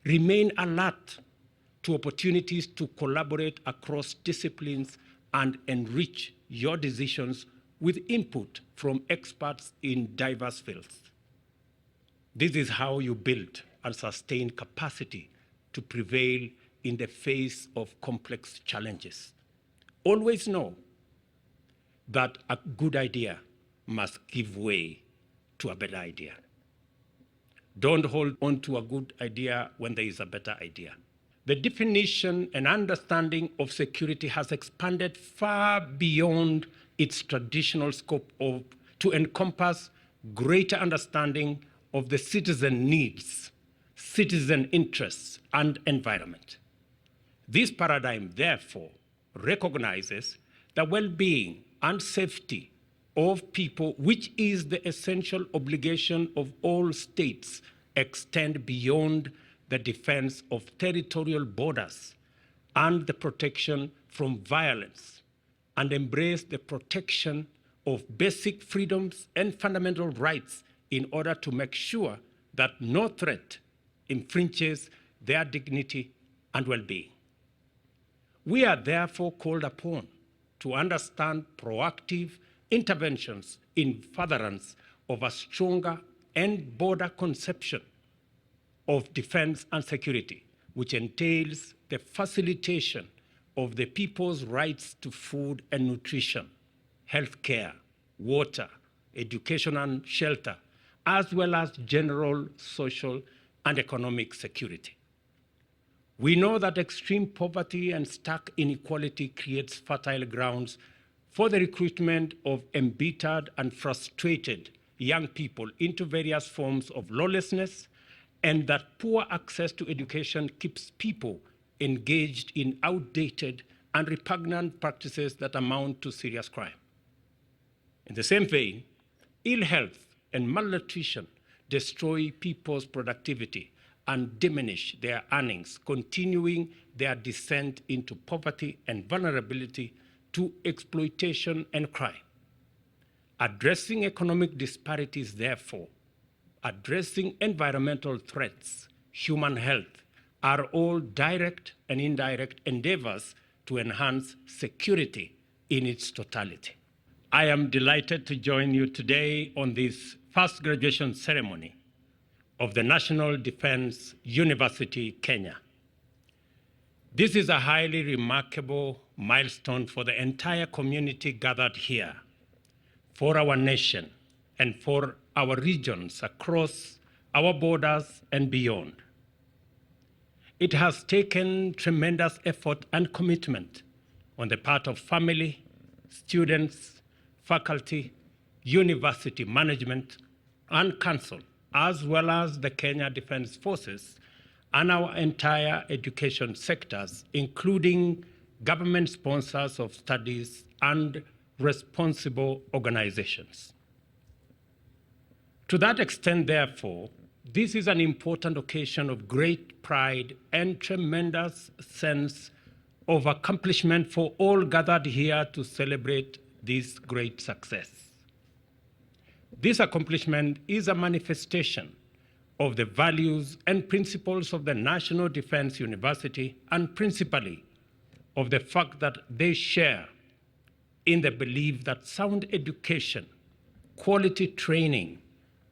Remain alert to opportunities to collaborate across disciplines and enrich your decisions with input from experts in diverse fields. This is how you build and sustain capacity to prevail in the face of complex challenges. Always know that a good idea must give way to a better idea. Don't hold on to a good idea when there is a better idea. The definition and understanding of security has expanded far beyond its traditional scope to encompass greater understanding of the citizen needs, citizen interests, and environment. This paradigm, therefore, recognizes the well-being and safety of people, which is the essential obligation of all states, extend beyond the defense of territorial borders and the protection from violence, and embrace the protection of basic freedoms and fundamental rights in order to make sure that no threat infringes their dignity and well-being. We are therefore called upon to understand proactive interventions in furtherance of a stronger and broader conception of defense and security, which entails the facilitation of the people's rights to food and nutrition, health care, water, education and shelter, as well as general social and economic security. We know that extreme poverty and stark inequality creates fertile grounds for the recruitment of embittered and frustrated young people into various forms of lawlessness, and that poor access to education keeps people engaged in outdated and repugnant practices that amount to serious crime. In the same vein, ill health and malnutrition destroy people's productivity and diminish their earnings, continuing their descent into poverty and vulnerability to exploitation and crime. Addressing economic disparities, therefore, addressing environmental threats, human health, are all direct and indirect endeavors to enhance security in its totality. I am delighted to join you today on this first graduation ceremony of the National Defense University, Kenya. This is a highly remarkable milestone for the entire community gathered here, for our nation, and for our regions across our borders and beyond. It has taken tremendous effort and commitment on the part of family, students, faculty, university management, and council, as well as the Kenya Defense Forces and our entire education sectors, including government sponsors of studies and responsible organizations. To that extent, therefore, this is an important occasion of great pride and tremendous sense of accomplishment for all gathered here to celebrate this great success. This accomplishment is a manifestation of the values and principles of the National Defense University, and principally of the fact that they share in the belief that sound education, quality training,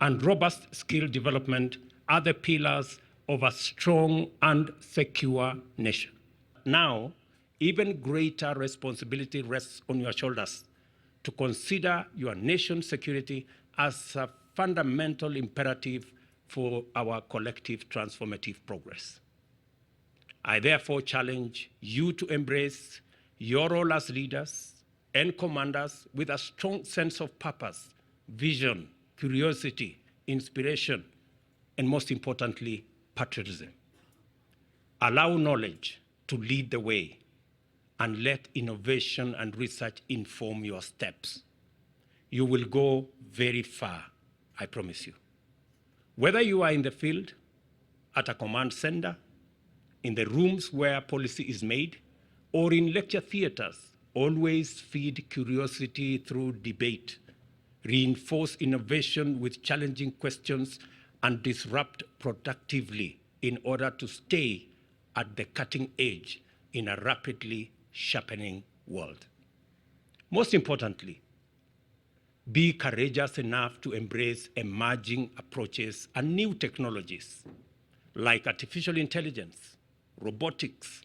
and robust skill development are the pillars of a strong and secure nation. Now, even greater responsibility rests on your shoulders to consider your nation's security as a fundamental imperative for our collective transformative progress. I therefore challenge you to embrace your role as leaders and commanders with a strong sense of purpose, vision, curiosity, inspiration, and most importantly, patriotism. Allow knowledge to lead the way, and let innovation and research inform your steps. You will go very far, I promise you. Whether you are in the field, at a command center, in the rooms where policy is made, or in lecture theaters, always feed curiosity through debate, reinforce innovation with challenging questions, and disrupt productively in order to stay at the cutting edge in a rapidly sharpening world. Most importantly, be courageous enough to embrace emerging approaches and new technologies like artificial intelligence, robotics,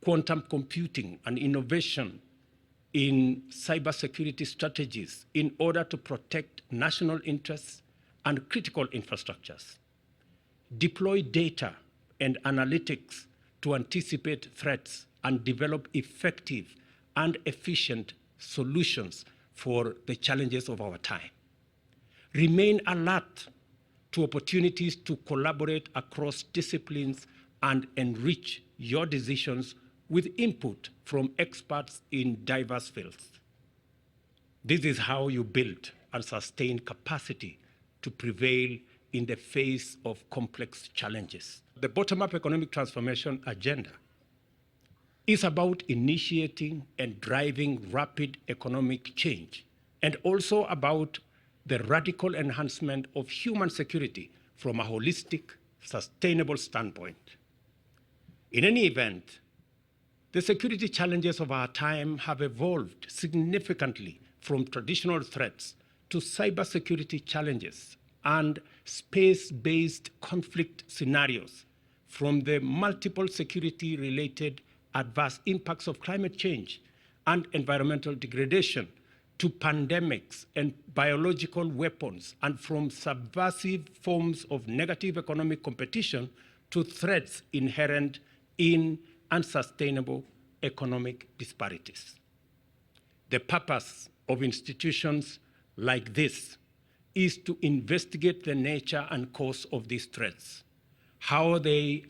quantum computing, and innovation in cybersecurity strategies in order to protect national interests and critical infrastructures. Deploy data and analytics to anticipate threats and develop effective and efficient solutions for the challenges of our time. Remain alert to opportunities to collaborate across disciplines and enrich your decisions with input from experts in diverse fields. This is how you build and sustain capacity to prevail in the face of complex challenges. The bottom-up economic transformation agenda is about initiating and driving rapid economic change, and also about the radical enhancement of human security from a holistic, sustainable standpoint. In any event, the security challenges of our time have evolved significantly from traditional threats to cybersecurity challenges and space-based conflict scenarios, from the multiple security-related adverse impacts of climate change and environmental degradation to pandemics and biological weapons, and from subversive forms of negative economic competition to threats inherent in unsustainable economic disparities. The purpose of institutions like this is to investigate the nature and cause of these threats, how they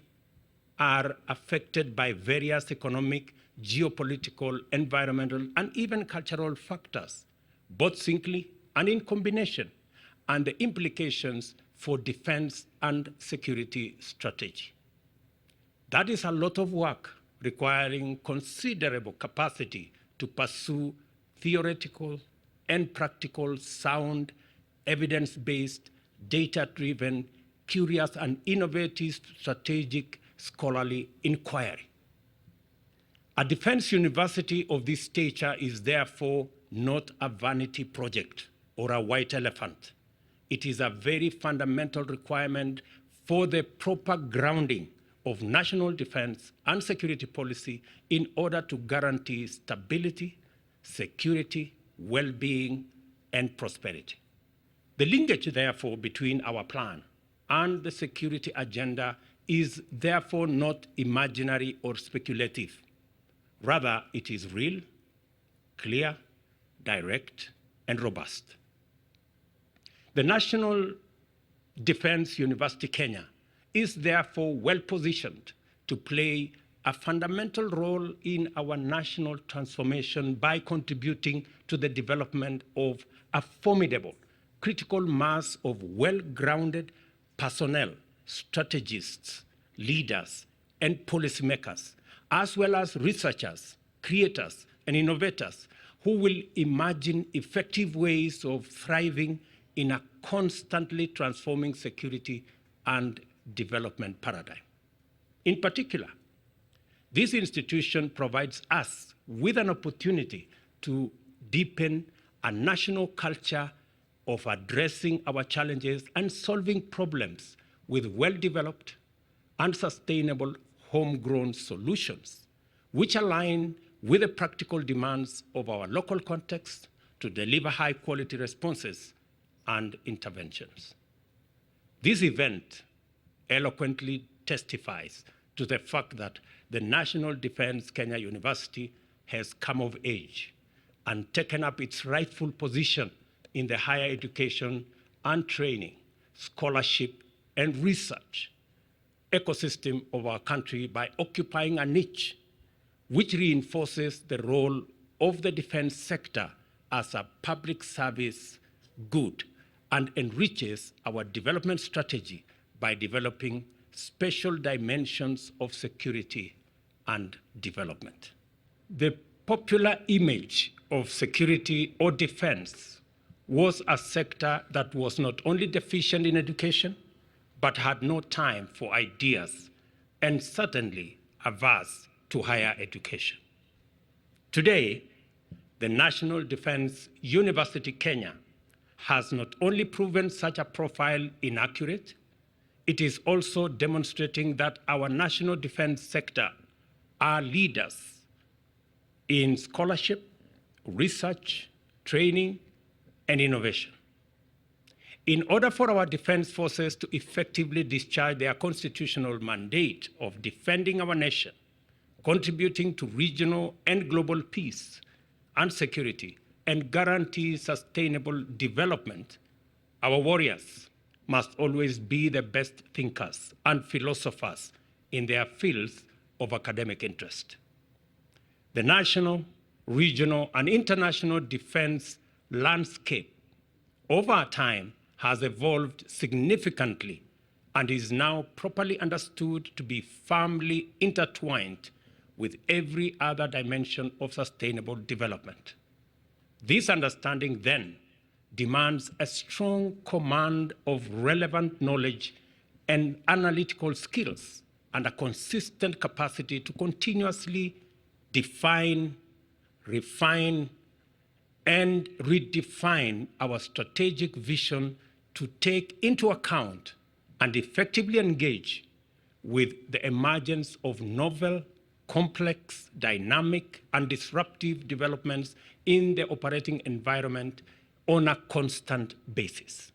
are affected by various economic, geopolitical, environmental, and even cultural factors, both singly and in combination, and the implications for defense and security strategy. That is a lot of work requiring considerable capacity to pursue theoretical and practical, sound, evidence-based, data-driven, curious, and innovative strategic scholarly inquiry. A defense university of this stature is therefore not a vanity project or a white elephant. It is a very fundamental requirement for the proper grounding of national defense and security policy in order to guarantee stability, security, well-being, and prosperity. The linkage, therefore, between our plan and the security agenda is therefore not imaginary or speculative. Rather, it is real, clear, direct, and robust. The National Defense University Kenya is therefore well positioned to play a fundamental role in our national transformation by contributing to the development of a formidable critical mass of well-grounded personnel, strategists, leaders, and policymakers, as well as researchers, creators, and innovators who will imagine effective ways of thriving in a constantly transforming security and development paradigm. In particular, this institution provides us with an opportunity to deepen a national culture of addressing our challenges and solving problems with well-developed and sustainable homegrown solutions, which align with the practical demands of our local context to deliver high-quality responses and interventions. This event eloquently testifies to the fact that the National Defense Kenya University has come of age and taken up its rightful position in the higher education and training, scholarship, and research ecosystem of our country by occupying a niche which reinforces the role of the defense sector as a public service good and enriches our development strategy by developing special dimensions of security and development. The popular image of security or defense was a sector that was not only deficient in education, but had no time for ideas and certainly averse to higher education. Today, the National Defense University Kenya has not only proven such a profile inaccurate, it is also demonstrating that our national defense sector are leaders in scholarship, research, training, and innovation. In order for our defense forces to effectively discharge their constitutional mandate of defending our nation, contributing to regional and global peace and security, and guarantee sustainable development, our warriors must always be the best thinkers and philosophers in their fields of academic interest. The national, regional, and international defense landscape over time has evolved significantly and is now properly understood to be firmly intertwined with every other dimension of sustainable development. This understanding then demands a strong command of relevant knowledge and analytical skills and a consistent capacity to continuously define, refine, and redefine our strategic vision to take into account and effectively engage with the emergence of novel, complex, dynamic, and disruptive developments in the operating environment on a constant basis.